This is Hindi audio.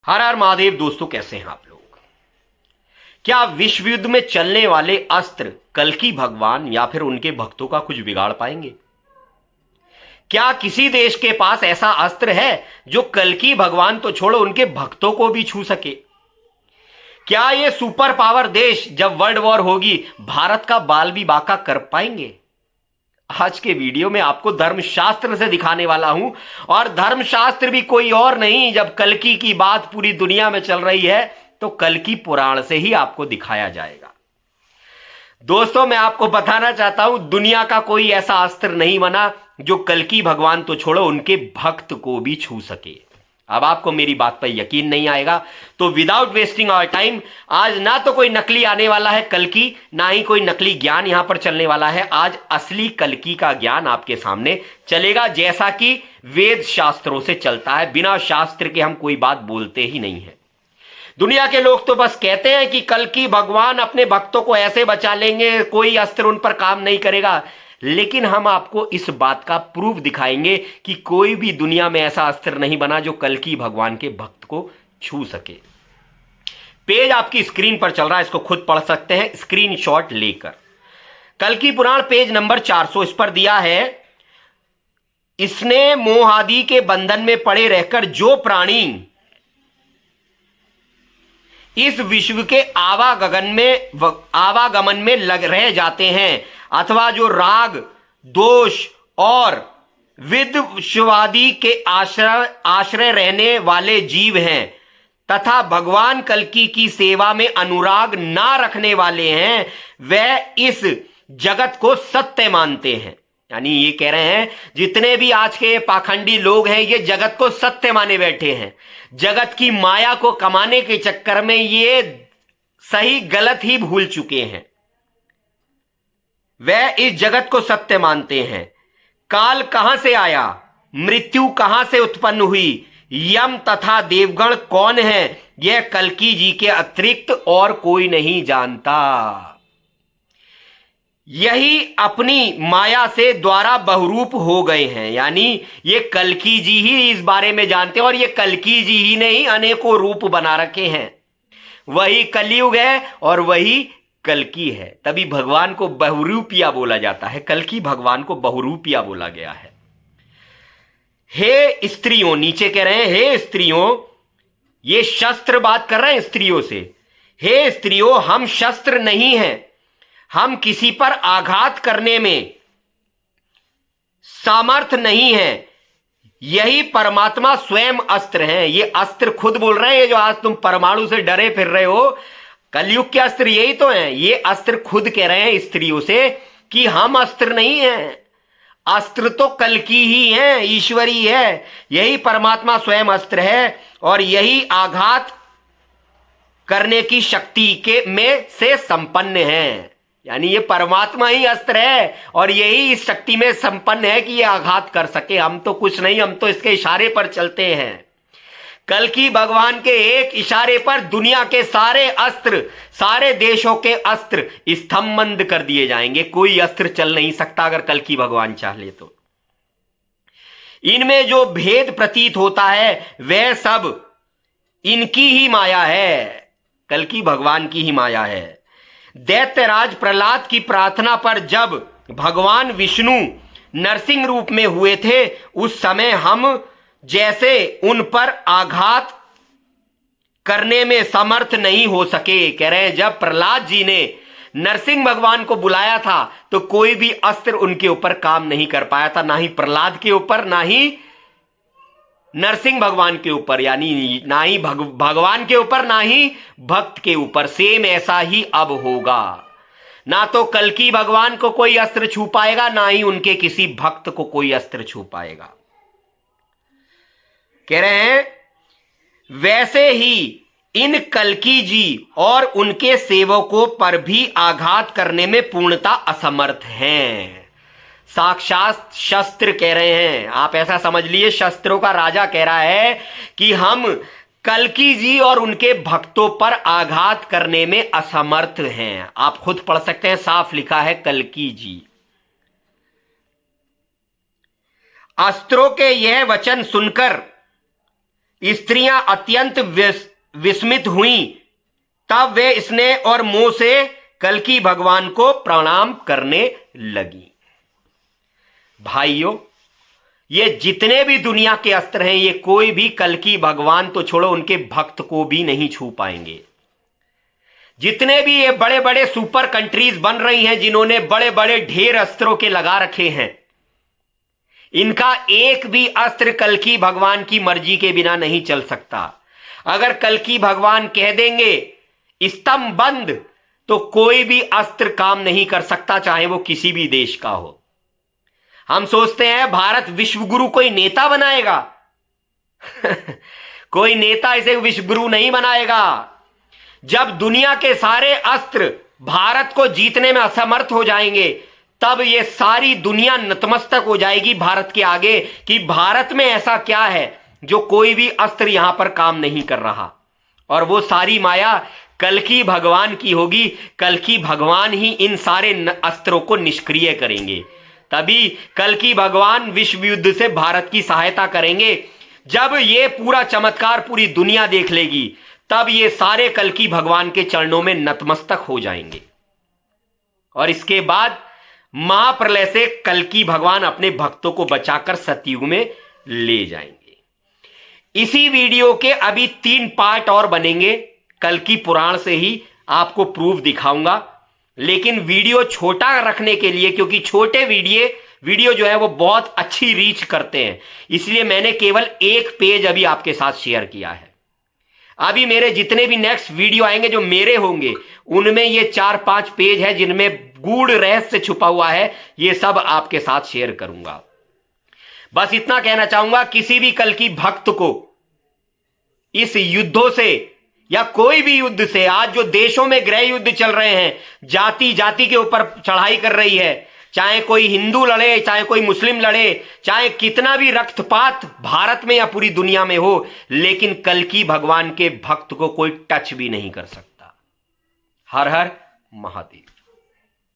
हर हर महादेव। दोस्तों, कैसे हैं आप लोग? क्या विश्व युद्ध में चलने वाले अस्त्र कल्कि भगवान या फिर उनके भक्तों का कुछ बिगाड़ पाएंगे? क्या किसी देश के पास ऐसा अस्त्र है जो कल्कि भगवान तो छोड़ो उनके भक्तों को भी छू सके? क्या ये सुपर पावर देश जब वर्ल्ड वॉर होगी भारत का बाल भी बांका कर पाएंगे? आज के वीडियो में आपको धर्मशास्त्र से दिखाने वाला हूं, और धर्मशास्त्र भी कोई और नहीं। जब कल्कि की बात पूरी दुनिया में चल रही है तो कल्कि पुराण से ही आपको दिखाया जाएगा। दोस्तों, मैं आपको बताना चाहता हूं, दुनिया का कोई ऐसा अस्त्र नहीं बना जो कल्कि भगवान तो छोड़ो उनके भक्त को भी छू सके। अब आपको मेरी बात पर यकीन नहीं आएगा तो विदाउट वेस्टिंग आवर टाइम, आज ना तो कोई नकली आने वाला है कल्कि, ना ही कोई नकली ज्ञान यहां पर चलने वाला है। आज असली कल्कि का ज्ञान आपके सामने चलेगा, जैसा कि वेद शास्त्रों से चलता है। बिना शास्त्र के हम कोई बात बोलते ही नहीं है। दुनिया के लोग तो बस कहते हैं कि कल्कि भगवान अपने भक्तों को ऐसे बचा लेंगे, कोई अस्त्र उन पर काम नहीं करेगा। लेकिन हम आपको इस बात का प्रूफ दिखाएंगे कि कोई भी दुनिया में ऐसा अस्त्र नहीं बना जो कल्कि भगवान के भक्त को छू सके। पेज आपकी स्क्रीन पर चल रहा है, इसको खुद पढ़ सकते हैं स्क्रीनशॉट लेकर। कल्कि पुराण पेज नंबर 400, इस पर दिया है, इसने मोह आदि के बंधन में पड़े रहकर जो प्राणी इस विश्व के आवागमन में लग रह जाते हैं, अथवा जो राग दोष और विद्वेषवादी के आश्रय रहने वाले जीव हैं, तथा भगवान कल्कि की सेवा में अनुराग ना रखने वाले हैं, वह इस जगत को सत्य मानते हैं। यानी ये कह रहे हैं जितने भी आज के पाखंडी लोग हैं ये जगत को सत्य माने बैठे हैं। जगत की माया को कमाने के चक्कर में ये सही गलत ही भूल चुके हैं। वह इस जगत को सत्य मानते हैं। काल कहां से आया, मृत्यु कहां से उत्पन्न हुई, यम तथा देवगण कौन है, यह कल्कि जी के अतिरिक्त और कोई नहीं जानता। यही अपनी माया से द्वारा बहुरूप हो गए हैं। यानी ये कल्कि जी ही इस बारे में जानते हैं, और ये कल्कि जी ही ने ही अनेकों रूप बना रखे हैं। वही कलयुग है और वही कल्कि है, तभी भगवान को बहुरूपिया बोला जाता है। कल्कि भगवान को बहुरूपिया बोला गया है। हे स्त्रियों, नीचे कह रहे हैं हे स्त्रियों, ये शस्त्र बात कर रहे हैं स्त्रियों से। हे स्त्रियों, हम शस्त्र नहीं हैं, हम किसी पर आघात करने में सामर्थ नहीं है। यही परमात्मा स्वयं अस्त्र हैं। ये अस्त्र खुद बोल रहे हैं, ये जो आज तुम परमाणु से डरे फिर रहे हो, कलयुग के अस्त्र यही तो हैं। ये अस्त्र खुद कह रहे हैं स्त्रियों से कि हम अस्त्र नहीं हैं, अस्त्र तो कल्कि ही है, ईश्वरी है। यही परमात्मा स्वयं अस्त्र है, और यही आघात करने की शक्ति के में से संपन्न है। यानी ये परमात्मा ही अस्त्र है और यही इस शक्ति में संपन्न है कि ये आघात कर सके। हम तो कुछ नहीं, हम तो इसके इशारे पर चलते हैं। कल्कि भगवान के एक इशारे पर दुनिया के सारे अस्त्र, सारे देशों के अस्त्र स्तंभबंद कर दिए जाएंगे। कोई अस्त्र चल नहीं सकता अगर कल्कि भगवान चाहे तो। इनमें जो भेद प्रतीत होता है वह सब इनकी ही माया है, कल्कि भगवान की ही माया है। दैत्यराज प्रहलाद की प्रार्थना पर जब भगवान विष्णु नरसिंह रूप में हुए थे, उस समय हम जैसे उन पर आघात करने में समर्थ नहीं हो सके। कह रहे हैं जब प्रहलाद जी ने नरसिंह भगवान को बुलाया था तो कोई भी अस्त्र उनके ऊपर काम नहीं कर पाया था, ना ही प्रहलाद के ऊपर, ना ही नरसिंह भगवान के ऊपर। यानी ना ही भगवान के ऊपर, ना ही भक्त के ऊपर। सेम ऐसा ही अब होगा। ना तो कल्कि भगवान को कोई अस्त्र छू पाएगा, ना ही उनके किसी भक्त को कोई अस्त्र छू पाएगा। कह रहे हैं वैसे ही इन कल्कि जी और उनके सेवकों पर भी आघात करने में पूर्णता असमर्थ हैं। साक्षात शस्त्र कह रहे हैं, आप ऐसा समझ लिए शस्त्रों का राजा कह रहा है कि हम कल्कि जी और उनके भक्तों पर आघात करने में असमर्थ हैं। आप खुद पढ़ सकते हैं, साफ लिखा है कल्कि जी। अस्त्रों के यह वचन सुनकर स्त्रियां अत्यंत विस्मित हुई। तब वे स्नेह और मोह से कल्कि भगवान को प्रणाम करने लगी। भाइयों, ये जितने भी दुनिया के अस्त्र हैं, ये कोई भी कल्कि भगवान तो छोड़ो, उनके भक्त को भी नहीं छू पाएंगे। जितने भी ये बड़े बड़े सुपर कंट्रीज बन रही हैं, जिन्होंने बड़े बड़े ढेर अस्त्रों के लगा रखे हैं, इनका एक भी अस्त्र कल्कि भगवान की मर्जी के बिना नहीं चल सकता। अगर कल्कि भगवान कह देंगे स्तंभ बंद, तो कोई भी अस्त्र काम नहीं कर सकता, चाहे वो किसी भी देश का हो। हम सोचते हैं भारत विश्वगुरु कोई नेता बनाएगा। कोई नेता इसे विश्वगुरु नहीं बनाएगा। जब दुनिया के सारे अस्त्र भारत को जीतने में असमर्थ हो जाएंगे, तब ये सारी दुनिया नतमस्तक हो जाएगी भारत के आगे कि भारत में ऐसा क्या है जो कोई भी अस्त्र यहां पर काम नहीं कर रहा। और वो सारी माया कल्कि भगवान की होगी। कल्कि भगवान ही इन सारे अस्त्रों को निष्क्रिय करेंगे। तभी कल्कि भगवान विश्व युद्ध से भारत की सहायता करेंगे। जब ये पूरा चमत्कार पूरी दुनिया देख लेगी, तब ये सारे कल्कि भगवान के चरणों में नतमस्तक हो जाएंगे। और इसके बाद महाप्रलय से कल्कि भगवान अपने भक्तों को बचाकर सतयुग में ले जाएंगे। इसी वीडियो के अभी 3 पार्ट और बनेंगे। कल्कि पुराण से ही आपको प्रूफ दिखाऊंगा, लेकिन वीडियो छोटा रखने के लिए, क्योंकि छोटे वीडियो जो है वो बहुत अच्छी रीच करते हैं, इसलिए मैंने केवल एक पेज अभी आपके साथ शेयर किया है। अभी मेरे जितने भी नेक्स्ट वीडियो आएंगे जो मेरे होंगे, उनमें ये 4-5 पेज है जिनमें गूढ़ रहस्य छुपा हुआ है। ये सब आपके साथ शेयर करूंगा। बस इतना कहना चाहूंगा, किसी भी कल्कि भक्त को इस युद्धों से या कोई भी युद्ध से, आज जो देशों में गृह युद्ध चल रहे हैं, जाति जाति के ऊपर चढ़ाई कर रही है, चाहे कोई हिंदू लड़े, चाहे कोई मुस्लिम लड़े, चाहे कितना भी रक्तपात भारत में या पूरी दुनिया में हो, लेकिन कल्कि भगवान के भक्त को कोई टच भी नहीं कर सकता। हर हर महादेव।